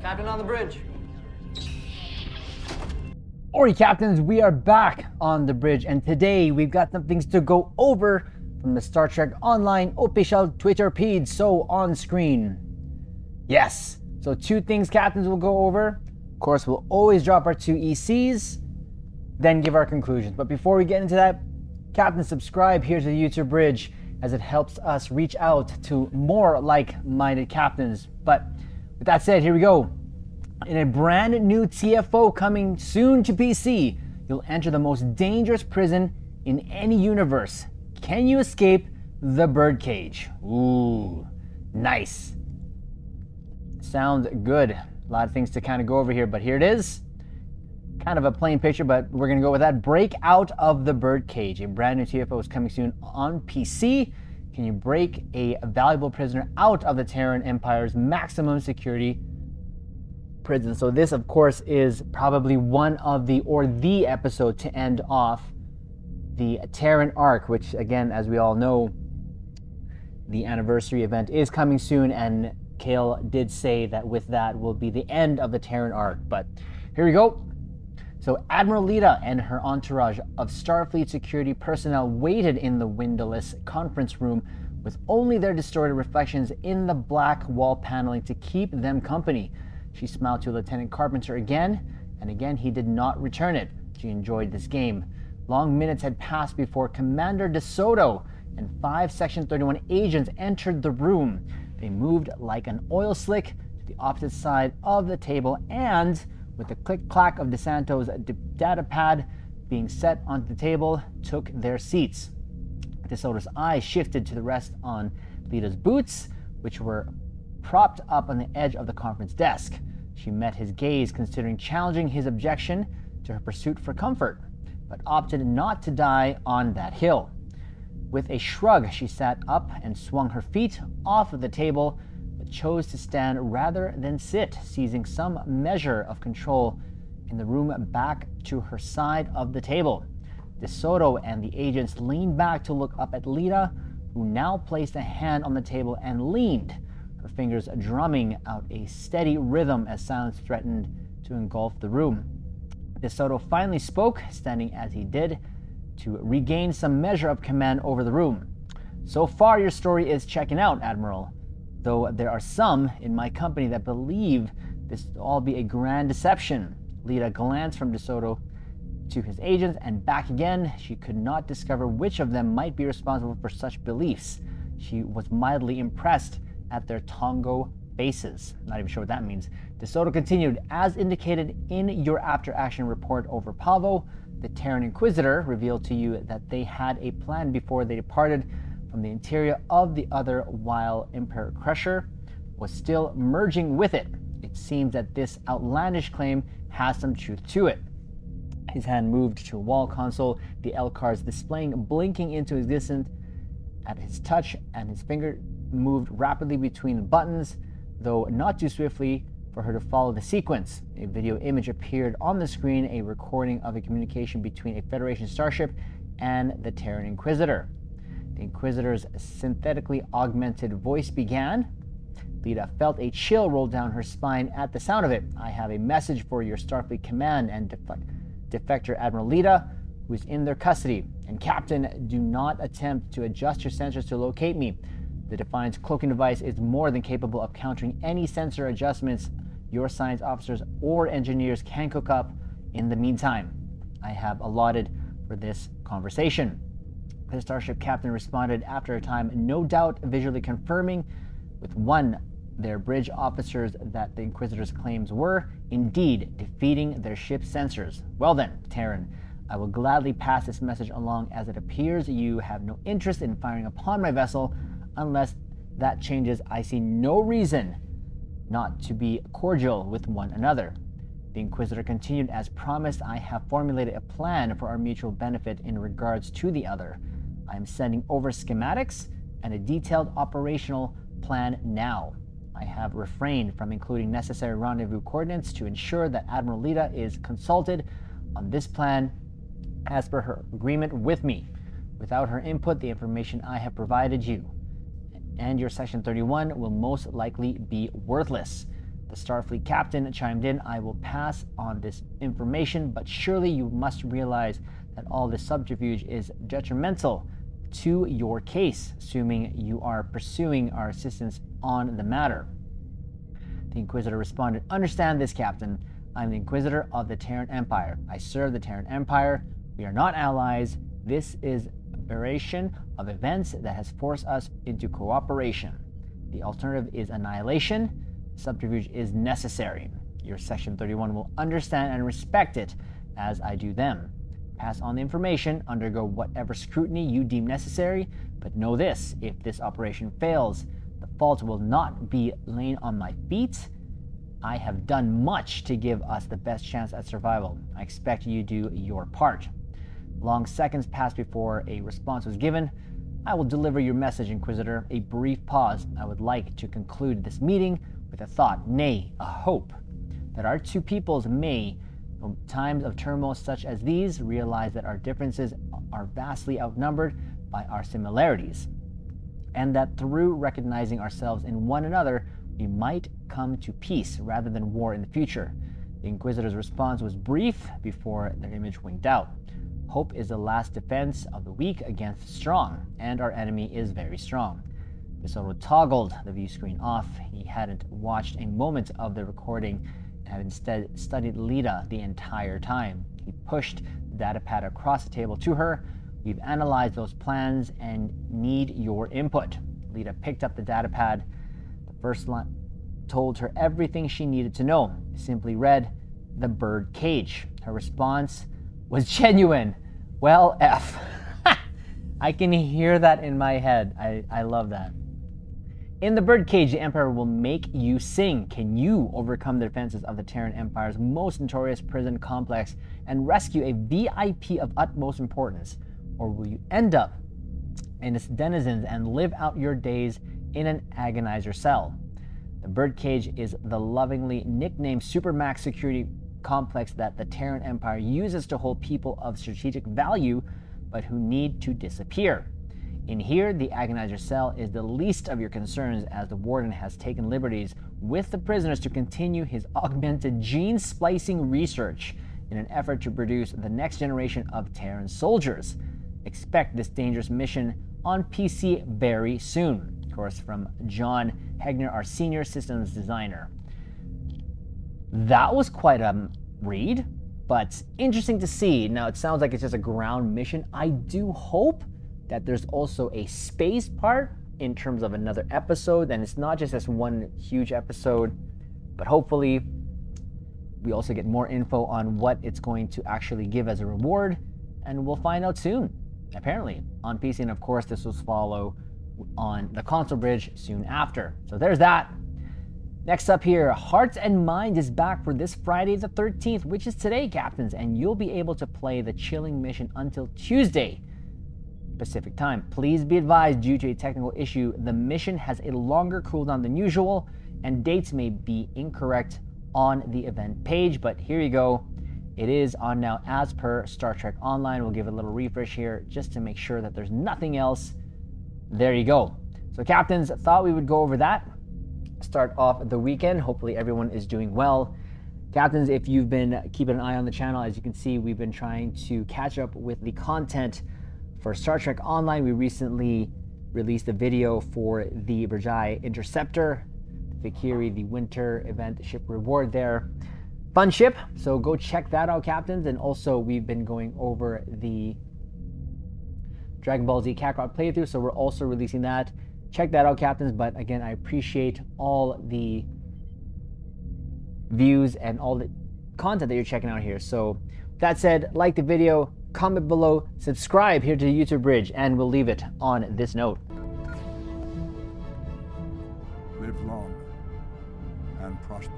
Captain on the bridge. Alright, captains, we are back on the bridge, and today we've got some things to go over from the Star Trek Online official Twitter feed, so on screen. Yes, so 2 things captains will go over. Of course, we'll always drop our 2 ECs, then give our conclusions. But before we get into that, captains, subscribe here to the YouTube bridge, as it helps us reach out to more like-minded captains. But with that said, here we go. In a brand new TFO coming soon to PC, you'll enter the most dangerous prison in any universe. Can you escape the birdcage? Ooh, nice. Sounds good. A lot of things to kind of go over here, but here it is. Kind of a plain picture, but we're going to go with that. Break out of the birdcage. A brand new TFO is coming soon on PC. Can you break a valuable prisoner out of the Terran Empire's maximum security prison? So this, of course, is probably one of the episode to end off the TERRAN ARC, which, again, as we all know, the anniversary event is coming soon, and Kale did say that with that will be the end of the TERRAN ARC. But here we go. So Admiral Lita and her entourage of Starfleet security personnel waited in the windowless conference room with only their distorted reflections in the black wall paneling to keep them company. She smiled to Lieutenant Carpenter again, and again he did not return it. She enjoyed this game. Long minutes had passed before Commander DeSoto and 5 Section 31 agents entered the room. They moved like an oil slick to the opposite side of the table, and with the click-clack of DeSanto's data pad being set onto the table, took their seats. DeSoto's eyes shifted to the rest on Lita's boots, which were propped up on the edge of the conference desk. She met his gaze, considering challenging his objection to her pursuit for comfort, but opted not to die on that hill. With a shrug, she sat up and swung her feet off of the table, but chose to stand rather than sit, seizing some measure of control in the room back to her side of the table. DeSoto and the agents leaned back to look up at Lita, who now placed a hand on the table and leaned, her fingers drumming out a steady rhythm as silence threatened to engulf the room. DeSoto finally spoke, standing as he did, to regain some measure of command over the room. So far, your story is checking out, Admiral, though there are some in my company that believe this to all be a grand deception. Lita glanced from DeSoto to his agents and back again. She could not discover which of them might be responsible for such beliefs. She was mildly impressed at their Tongo faces. Not even sure what that means. DeSoto continued, as indicated in your after-action report over Pavo, the Terran Inquisitor revealed to you that they had a plan before they departed from the interior of the other, while Emperor Crusher was still merging with it. It seems that this outlandish claim has some truth to it. His hand moved to a wall console, the L cards displaying blinking into existence at his touch, and his finger moved rapidly between the buttons, though not too swiftly for her to follow the sequence. A video image appeared on the screen, a recording of a communication between a Federation starship and the Terran Inquisitor. The Inquisitor's synthetically augmented voice began. Lita felt a chill roll down her spine at the sound of it. I have a message for your Starfleet command and defector Admiral Lita, who is in their custody. And Captain, do not attempt to adjust your sensors to locate me. The Defiant's cloaking device is more than capable of countering any sensor adjustments your science officers or engineers can cook up in the meantime. I have allotted for this conversation. The starship captain responded after a time, no doubt visually confirming with one their bridge officers that the Inquisitor's claims were indeed defeating their ship's sensors. Well then, Terran, I will gladly pass this message along, as it appears you have no interest in firing upon my vessel. Unless that changes, I see no reason not to be cordial with one another. The Inquisitor continued, as promised, I have formulated a plan for our mutual benefit in regards to the other. I am sending over schematics and a detailed operational plan now. I have refrained from including necessary rendezvous coordinates to ensure that Admiral Lita is consulted on this plan as per her agreement with me. Without her input, the information I have provided you and your Section 31 will most likely be worthless. The Starfleet captain chimed in, "I will pass on this information, but surely you must realize that all this subterfuge is detrimental to your case, assuming you are pursuing our assistance on the matter." The Inquisitor responded, "Understand this, Captain. I'm the Inquisitor of the Terran Empire. I serve the Terran Empire. We are not allies. This is a aberration of events that has forced us into cooperation. The alternative is annihilation. Subterfuge is necessary. Your Section 31 will understand and respect it as I do them. Pass on the information, undergo whatever scrutiny you deem necessary, but know this, if this operation fails, the fault will not be laying on my feet. I have done much to give us the best chance at survival. I expect you to do your part." Long seconds passed before a response was given. "I will deliver your message, Inquisitor." A brief pause. "I would like to conclude this meeting with a thought, nay, a hope, that our two peoples may, in times of turmoil such as these, realize that our differences are vastly outnumbered by our similarities, and that through recognizing ourselves in one another, we might come to peace rather than war in the future." The Inquisitor's response was brief before their image winked out. "Hope is the last defense of the weak against the strong, and our enemy is very strong." Visoto toggled the view screen off. He hadn't watched a moment of the recording and had instead studied Lita the entire time. He pushed the datapad across the table to her. "We've analyzed those plans and need your input." Lita picked up the datapad. The first line told her everything she needed to know. It simply read, "The bird cage." Her response was genuine. Well, F. I can hear that in my head. I love that. "In the birdcage, the Empire will make you sing. Can you overcome the defenses of the Terran Empire's most notorious prison complex and rescue a VIP of utmost importance? Or will you end up in its denizens and live out your days in an agonizer cell?" The birdcage is the lovingly nicknamed Supermax security complex that the Terran Empire uses to hold people of strategic value but who need to disappear. In here, the agonizer cell is the least of your concerns, as the warden has taken liberties with the prisoners to continue his augmented gene splicing research in an effort to produce the next generation of Terran soldiers. Expect this dangerous mission on PC very soon. Of course, from John Hegner, our senior systems designer. That was quite a read, but interesting to see. Now, it sounds like it's just a ground mission. I do hope that there's also a space part in terms of another episode, and it's not just this one huge episode, but hopefully we also get more info on what it's going to actually give as a reward, and we'll find out soon, apparently, on PC, and of course this will follow on the console bridge soon after. So there's that. Next up here, Hearts and Mind is back for this Friday the 13th, which is today, Captains, and you'll be able to play the chilling mission until Tuesday Pacific time. Please be advised, due to a technical issue, the mission has a longer cooldown than usual, and dates may be incorrect on the event page, but here you go. It is on now as per Star Trek Online. We'll give it a little refresh here just to make sure that there's nothing else. There you go. So Captains, thought we would go over that. Start off the weekend. Hopefully everyone is doing well. Captains, if you've been keeping an eye on the channel, as you can see, we've been trying to catch up with the content for Star Trek Online. We recently released a video for the Virgin Interceptor, the Valkyrie, the winter event ship reward there. Fun ship, so go check that out, Captains. And also, we've been going over the Dragon Ball Z Kakarot playthrough, so we're also releasing that. Check that out, Captains. But again, I appreciate all the views and all the content that you're checking out here. So that said, like the video, comment below, subscribe here to the YouTube Bridge, and we'll leave it on this note. Live long and prosper.